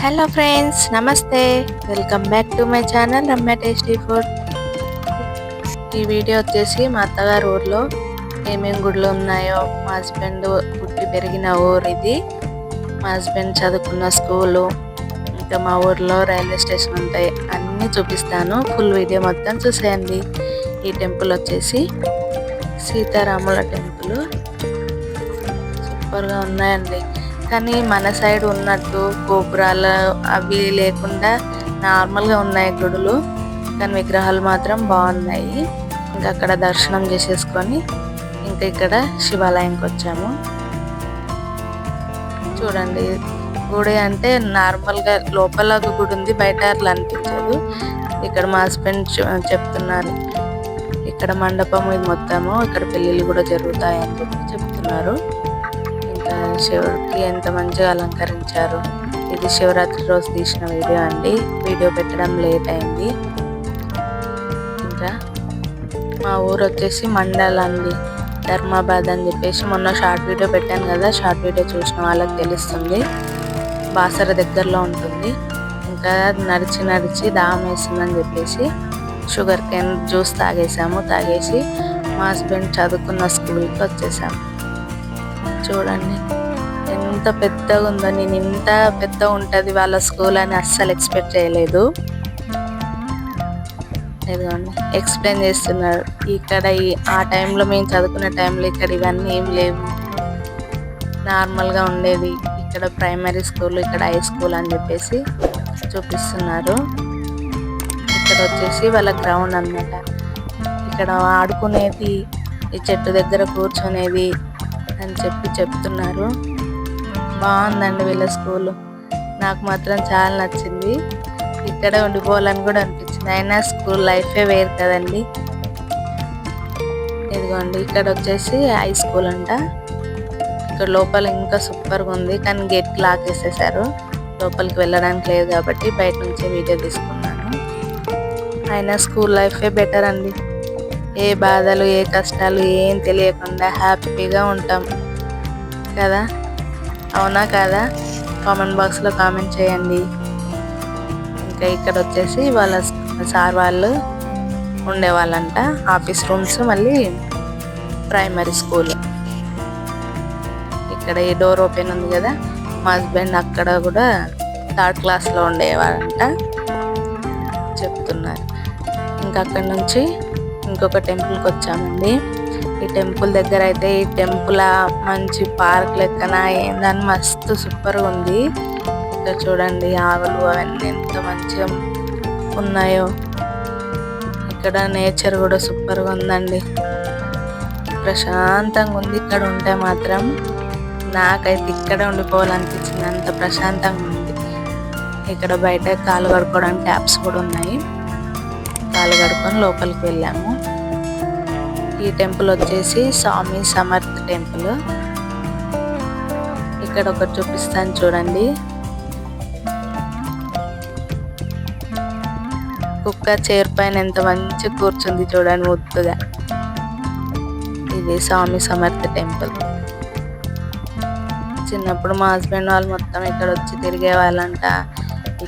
Hello friends, నమస్తే. Welcome back to my channel Ramya tasty food. ఈ video వచ్చేసి మా అత్తగారు ఊర్లో ఏమేమి గుడులు ఉన్నాయో, మా హస్బెండ్ పుట్టి పెరిగిన ఊరు ఇది, మా హస్బెండ్ చదువుకున్న స్కూలు, ఇంకా మా ఊర్లో రైల్వే స్టేషన్ ఉంటాయి, అన్నీ చూపిస్తాను. ఫుల్ వీడియో మొత్తం చూసేయండి. ఈ టెంపుల్ వచ్చేసి సీతారాముల టెంపుల్. సూపర్గా ఉన్నాయండి. కానీ మన సైడ్ ఉన్నట్టు గోపురాలు అవి లేకుండా నార్మల్గా ఉన్నాయి గుడులు, కానీ విగ్రహాలు మాత్రం బాగున్నాయి. ఇంకా అక్కడ దర్శనం చేసేసుకొని ఇంకా ఇక్కడ శివాలయంకి వచ్చాము. చూడండి, గుడి అంటే నార్మల్గా లోపల ఒక గుడి ఉంది, బయట అట్లా అనిపించదు. ఇక్కడ మా హస్బెండ్ చెప్తున్నారు, ఇక్కడ మండపం ఇది మొత్తము, ఇక్కడ పెళ్ళిళ్ళు కూడా జరుగుతాయని చెప్పి చెప్తున్నారు. శివుడికి ఎంత మంచిగా అలంకరించారు. ఇది శివరాత్రి రోజు తీసిన వీడియో అండి. వీడియో పెట్టడం లేట్ అయింది. ఇంకా మా ఊరు వచ్చేసి మండల్ అండి, ధర్మాబాద్ అని చెప్పేసి మొన్న షార్ట్ వీడియో పెట్టాను కదా, షార్ట్ వీడియో చూసిన వాళ్ళకి తెలుస్తుంది. బాసర దగ్గరలో ఉంటుంది. ఇంకా నడిచి నడిచి దాహం వేస్తుందని చెప్పేసి షుగర్ కేన్ జ్యూస్ తాగేసి మా హస్బెండ్ చదువుకున్న స్కూల్కి వచ్చేసాము. చూడండి ఎంత పెద్దగా ఉందో. నేను ఇంత పెద్దగా ఉంటుంది వాళ్ళ స్కూల్ అని అస్సలు ఎక్స్పెక్ట్ చేయలేదు. ఇదిగోండి, ఎక్స్ప్లెయిన్ చేస్తున్నారు. ఇక్కడ ఆ టైంలో మేము చదువుకునే టైంలో ఇక్కడ ఇవన్నీ ఏం లేవు, నార్మల్గా ఉండేది. ఇక్కడ ప్రైమరీ స్కూల్, ఇక్కడ హై స్కూల్ అని చెప్పేసి చూపిస్తున్నారు. ఇక్కడ వచ్చేసి వాళ్ళ గ్రౌండ్ అన్నమాట. ఇక్కడ ఆడుకునేది, ఈ చెట్టు దగ్గర కూర్చునేది అని చెప్పి చెప్తున్నారు. బాగుందండి వీళ్ళ స్కూలు. నాకు మాత్రం చాలా నచ్చింది. ఇక్కడే ఉండిపోవాలని కూడా అనిపించింది. అయినా స్కూల్ లైఫే వేరు కదండి. ఇదిగోండి, ఇక్కడ వచ్చేసి హై స్కూల్ అంట. ఇక్కడ లోపల ఇంకా సూపర్గా ఉంది, కానీ గేట్ లాక్ వేసేసారు. లోపలికి వెళ్ళడానికి లేదు కాబట్టి బయట నుంచే వీడియో తీసుకున్నాను. అయినా స్కూల్ లైఫే బెటర్ అండి. ఏ బాధలు, ఏ కష్టాలు ఏం తెలియకుండా హ్యాపీగా ఉంటాం కదా. అవునా కదా? కామెంట్ బాక్స్లో కామెంట్ చేయండి. ఇంకా ఇక్కడ వచ్చేసి వాళ్ళ సార్ వాళ్ళు ఉండేవాళ్ళంట. ఆఫీస్ రూమ్స్, మళ్ళీ ప్రైమరీ స్కూల్. ఇక్కడ ఈ డోర్ ఓపెన్ ఉంది కదా, మా హస్బెండ్ అక్కడ కూడా 3rd క్లాస్లో ఉండేవారంట చెప్తున్నారు. ఇంకా అక్కడ నుంచి ఇంకొక టెంపుల్కి వచ్చామండి. ఈ టెంపుల్ దగ్గర అయితే ఈ టెంపుల్ మంచి పార్క్ లెక్కన ఏందని మస్తు సూపర్గా ఉంది. ఇక్కడ చూడండి, ఆవులు అవన్నీ ఎంత మంచిగా ఉన్నాయో. ఇక్కడ నేచర్ కూడా సూపర్గా ఉందండి, ప్రశాంతంగా ఉంది. ఇక్కడ ఉంటే మాత్రం నాకైతే ఇక్కడే ఉండిపోవాలనిపించింది, అంత ప్రశాంతంగా ఉంది. ఇక్కడ బయట కాలు కడుక్కోవడానికి ట్యాప్స్ కూడా ఉన్నాయి. కాలు కడుక్కొని లోపలికి వెళ్ళాము. ఈ టెంపుల్ వచ్చేసి స్వామి సమర్థ్ టెంపుల్. ఇక్కడ ఒకటి చూపిస్తాను చూడండి. కుక్క చైర్ పైన ఎంత మంచి కూర్చుంది చూడండి ముద్దుగా. ఇది స్వామి సమర్థ్ టెంపుల్. చిన్నప్పుడు మా హస్బెండ్ వాళ్ళు మొత్తం ఇక్కడ వచ్చి తిరిగే వాళ్ళంట,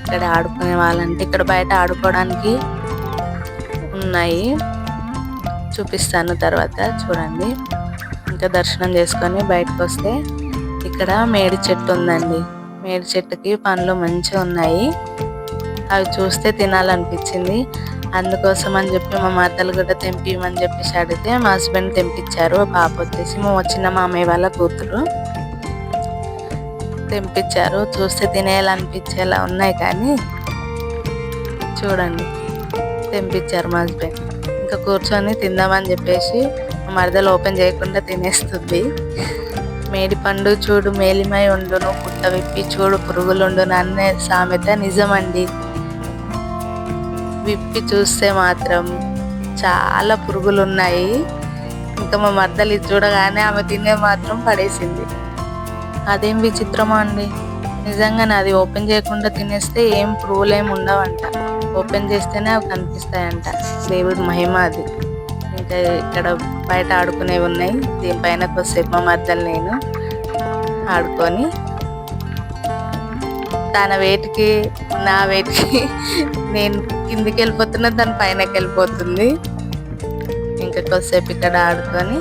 ఇక్కడ ఆడుకునే వాళ్ళంట. ఇక్కడ బయట ఆడుకోవడానికి ఉన్నాయి, చూపిస్తాను తర్వాత. చూడండి, ఇంకా దర్శనం చేసుకొని బయటకు వస్తే ఇక్కడ మేడి చెట్టు ఉందండి. మేడి చెట్టుకి పండ్లు మంచిగా ఉన్నాయి. అవి చూస్తే తినాలనిపించింది. అందుకోసం అని చెప్పి మా మరదలు కూడా తెంపిమని చెప్పేసి అడిగితే మా హస్బెండ్ తెంపించారు. పాప వచ్చేసి మా చిన్న మామయ్య వాళ్ళ కూతురు తెంపించారు. చూస్తే తినేయాలనిపించేలా ఉన్నాయి, కానీ చూడండి తెంపించారు మా హస్బెండ్. ఇంకా కూర్చొని తిందామని చెప్పేసి మా మరదలు ఓపెన్ చేయకుండా తినేస్తుంది. మేడి పండు చూడు మేలిమై ఉండును, పుట్ట విప్పి చూడు పురుగులుండును అనే సామెత నిజమండి. విప్పి చూస్తే మాత్రం చాలా పురుగులు ఉన్నాయి. ఇంకా మా మరదలు ఇది చూడగానే ఆమె తినే మాత్రం పడేసింది. అదేం విచిత్రమో అండి, నిజంగానే అది ఓపెన్ చేయకుండా తినేస్తే ఏం పురుగులు ఏమి ఉండవంట, ఓపెన్ చేస్తేనే అవి కనిపిస్తాయంట. దేవుడి మహిమ అది. ఇంకా ఇక్కడ బయట ఆడుకునేవి ఉన్నాయి. దీనిపైన కొద్దిసేపు మా మరదలు నేను ఆడుకొని తన వెయిట్కి నా వెయిట్కి నేను కిందికి వెళ్ళిపోతున్నా, తన పైనకి వెళ్ళిపోతుంది. ఇంకా కొద్దిసేపు ఇక్కడ ఆడుకొని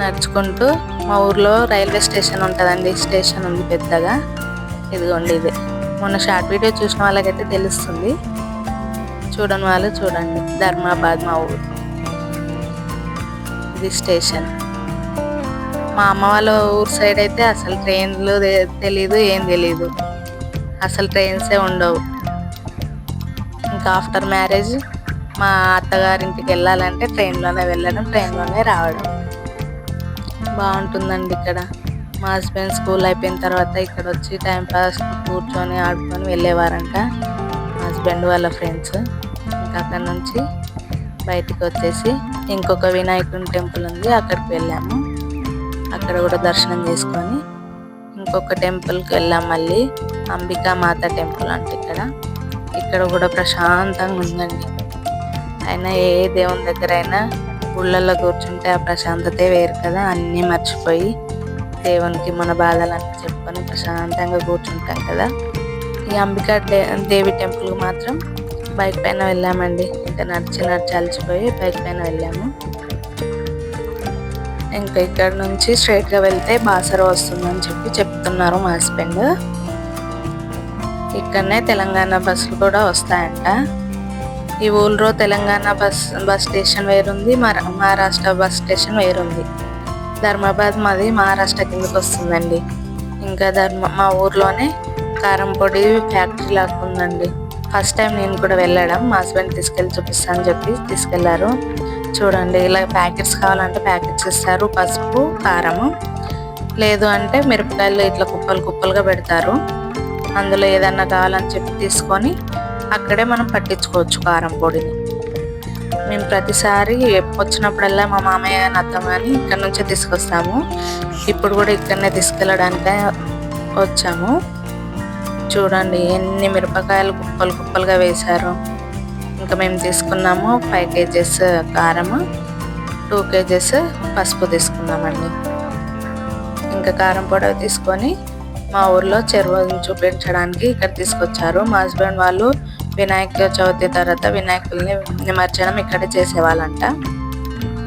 నడుచుకుంటూ మా ఊర్లో రైల్వే స్టేషన్ ఉంటుందండి. స్టేషన్ ఉంది పెద్దగా. ఇదిగోండి ఇదే. మొన్న షార్ట్ వీడియో చూసిన వాళ్ళకైతే తెలుస్తుంది, చూడని వాళ్ళు చూడండి. ధర్మాబాద్ మా ఊరు. ఇది స్టేషన్. మా అమ్మ వాళ్ళ ఊరు సైడ్ అయితే అసలు ట్రైన్లు తెలీదు, ఏం తెలీదు. అసలు ట్రైన్సే ఉండవు. ఇంకా ఆఫ్టర్ మ్యారేజ్ మా అత్తగారింటికి వెళ్ళాలంటే ట్రైన్లోనే వెళ్ళడం, ట్రైన్లోనే రావడం. బాగుంటుందండి ఇక్కడ. మా హస్బెండ్ స్కూల్ అయిపోయిన తర్వాత ఇక్కడ వచ్చి టైంపాస్ కూర్చొని ఆడుకొని వెళ్ళేవారంట మా హస్బెండ్ వాళ్ళ ఫ్రెండ్స్. ఇంకా అక్కడ నుంచి బయటికి వచ్చేసి ఇంకొక వినాయకుని టెంపుల్ ఉంది, అక్కడికి వెళ్ళాము. అక్కడ కూడా దర్శనం చేసుకొని ఇంకొక టెంపుల్కి వెళ్ళాం. మళ్ళీ అంబికా మాత టెంపుల్ అంటే ఇక్కడ కూడా ప్రశాంతంగా ఉందండి. అయినా ఏ దేవుని దగ్గర అయినా ఊళ్ళల్లో కూర్చుంటే ఆ ప్రశాంతతే వేరు కదా. అన్నీ మర్చిపోయి దేవునికి మన బాధలన్నీ చెప్పుకొని ప్రశాంతంగా కూర్చుంటాం కదా. ఈ అంబికా దేవి టెంపుల్కి మాత్రం బైక్ పైన వెళ్ళామండి. ఇంకా నడిచి అలసిపోయి బైక్ పైన వెళ్ళాము. ఇంకా ఇక్కడ నుంచి స్ట్రైట్గా వెళ్తే బాసర వస్తుందని చెప్తున్నారు మా హస్బెండ్. ఇక్కడనే తెలంగాణ బస్సులు కూడా వస్తాయంట. ఈ ఊళ్ళో తెలంగాణ బస్ స్టేషన్ వేరుంది, మహారాష్ట్ర బస్ స్టేషన్ వేరుంది. ధర్మాబాద్ మాది మహారాష్ట్ర కిందకి వస్తుందండి. ఇంకా మా ఊర్లోనే కారంపొడి ఫ్యాక్టరీ లాగా ఉందండి. ఫస్ట్ టైం నేను కూడా వెళ్ళడం, మా హస్బెండ్ తీసుకెళ్ళి చూపిస్తా అని చెప్పి తీసుకెళ్లారు. చూడండి, ఇలా ప్యాకెట్స్ కావాలంటే ప్యాకెట్స్ ఇస్తారు, పసుపు కారము. లేదు అంటే మిరపకాయలు ఇట్లా కుప్పలు కుప్పలుగా పెడతారు. అందులో ఏదన్నా కావాలని చెప్పి తీసుకొని అక్కడే మనం పట్టించుకోవచ్చు కారం పొడిని. మేము ప్రతిసారి వచ్చినప్పుడల్లా మా మామయ్య అత్తమ్మ అని ఇక్కడ నుంచే తీసుకొస్తాము. ఇప్పుడు కూడా ఇక్కడనే తీసుకెళ్ళడానికే వచ్చాము. చూడండి ఎన్ని మిరపకాయలు కుప్పలు కుప్పలుగా వేశారు. ఇంకా మేము తీసుకున్నాము 5 kgs కారము, 2 kgs పసుపు తీసుకున్నామండి. ఇంకా కారం పొడి తీసుకొని మా ఊర్లో చెరువుని చూపించడానికి ఇక్కడ తీసుకొచ్చారు. మా హస్బెండ్ వాళ్ళు వినాయక చవితి తర్వాత వినాయకుల్ని నిమజ్జనం ఇక్కడే చేసేవాళ్ళంట.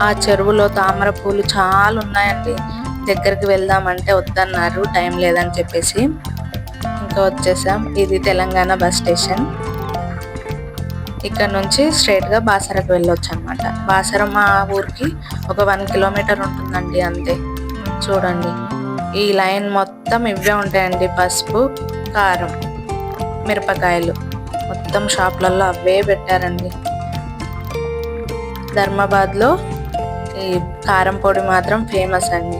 ఆ చెరువులో తామర పూలు చాలా ఉన్నాయండి. దగ్గరికి వెళ్దామంటే వద్దన్నారు, టైం లేదని చెప్పేసి ఇంకా వచ్చేసాం. ఇది తెలంగాణ బస్ స్టేషన్. ఇక్కడ నుంచి స్ట్రైట్గా బాసరకు వెళ్ళొచ్చు అనమాట. బాసర మా ఊరికి ఒక 1 kilometer ఉంటుందండి, అంతే. చూడండి, ఈ లైన్ మొత్తం ఇవే ఉంటాయండి. పసుపు, కారం, మిరపకాయలు మొత్తం షాప్లలో అవే పెట్టారండి. ధర్మాబాద్లో ఈ కారం పొడి మాత్రం ఫేమస్ అండి.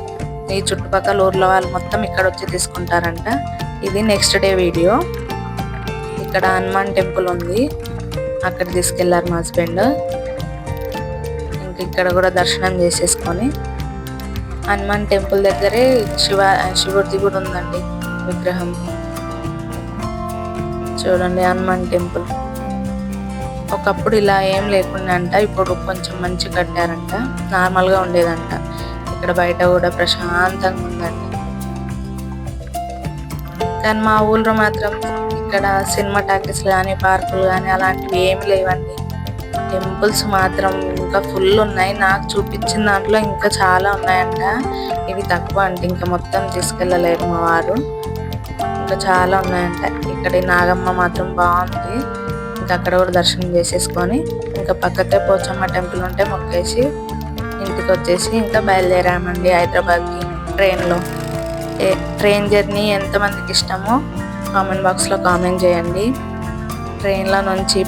ఈ చుట్టుపక్కల ఊర్ల వాళ్ళు మొత్తం ఇక్కడ వచ్చి తీసుకుంటారంట. ఇది నెక్స్ట్ డే వీడియో. ఇక్కడ హనుమాన్ టెంపుల్ ఉంది, అక్కడ తీసుకెళ్లారు మా హస్బెండ్. ఇంక ఇక్కడ కూడా దర్శనం చేసేసుకొని హనుమాన్ టెంపుల్ దగ్గరే శివుడిది కూడా ఉందండి విగ్రహం. చూడండి హనుమాన్ టెంపుల్. ఒకప్పుడు ఇలా ఏం లేకుండా అంట, ఇప్పుడు కొంచెం మంచి కట్టారంట. నార్మల్గా ఉండేదంట. ఇక్కడ బయట కూడా ప్రశాంతంగా ఉందండి. కానీ మా ఊళ్ళో మాత్రం ఇక్కడ సినిమా టాకీస్ కానీ పార్కులు కానీ అలాంటివి ఏమి లేవండి. టెంపుల్స్ మాత్రం ఇంకా ఫుల్ ఉన్నాయి. నాకు చూపించిన దాంట్లో ఇంకా చాలా ఉన్నాయంట. ఇవి తక్కువ అంటే ఇంకా మొత్తం తీసుకెళ్ళలేరు మా వారు. ఇంకా చాలా ఉన్నాయంట. ఇక్కడ నాగమ్మ మాత్రం బాగుంది. ఇంకా అక్కడ కూడా దర్శనం చేసేసుకొని ఇంకా పక్కకే పోచమ్మ టెంపుల్ ఉంటే మొక్కేసి ఇంటికి వచ్చేసి ఇంకా బయలుదేరామండి హైదరాబాద్కి ట్రైన్లో. ట్రైన్ జర్నీ ఎంతమందికి ఇష్టమో కామెంట్ బాక్స్లో కామెంట్ చేయండి. ట్రైన్లో నుంచి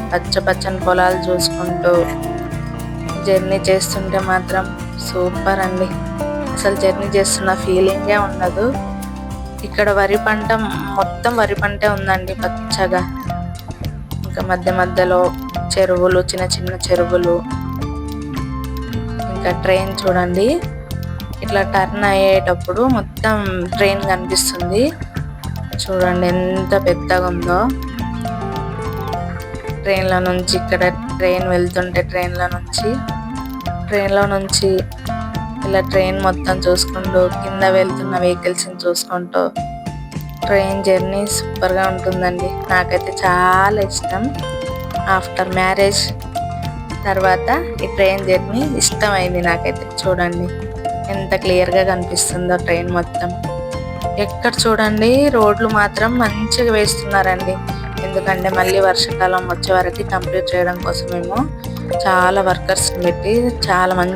పచ్చని పొలాలు చూసుకుంటూ జర్నీ చేస్తుంటే మాత్రం సూపర్ అండి. అసలు జర్నీ చేస్తున్న ఫీలింగే ఉండదు. ఇక్కడ వరి పంట మొత్తం వరి పంటే ఉందండి పచ్చగా. ఇంకా మధ్యలో చెరువులు, చిన్న చిన్న చెరువులు. ఇంకా ట్రైన్ చూడండి, ఇట్లా టర్న్ అయ్యేటప్పుడు మొత్తం ట్రైన్ కనిపిస్తుంది. చూడండి ఎంత పెద్దగా ఉందో. ట్రైన్లో నుంచి ఇక్కడ ట్రైన్ వెళ్తుంటే ట్రైన్లో నుంచి ఇలా ట్రైన్ మొత్తం చూసుకుంటూ కింద వెళ్తున్న వెహికల్స్ని చూసుకుంటూ ట్రైన్ జర్నీ సూపర్ గా ఉంటుందండి. నాకైతే చాలా ఇష్టం. ఆఫ్టర్ మ్యారేజ్ తర్వాత ఈ ట్రైన్ జర్నీ ఇష్టమైంది నాకైతే. చూడండి ఎంత క్లియర్ గా కనిపిస్తుందో ట్రైన్ మొత్తం. ఎక్కడ చూడండి రోడ్లు మాత్రం మంచిగా వేస్తున్నారండి. ఎందుకంటే మళ్ళీ వర్షాకాలం వచ్చే వరకు కంప్లీట్ చేయడం కోసమేమో చాలా వర్కర్స్ పెట్టి చాలా మంచి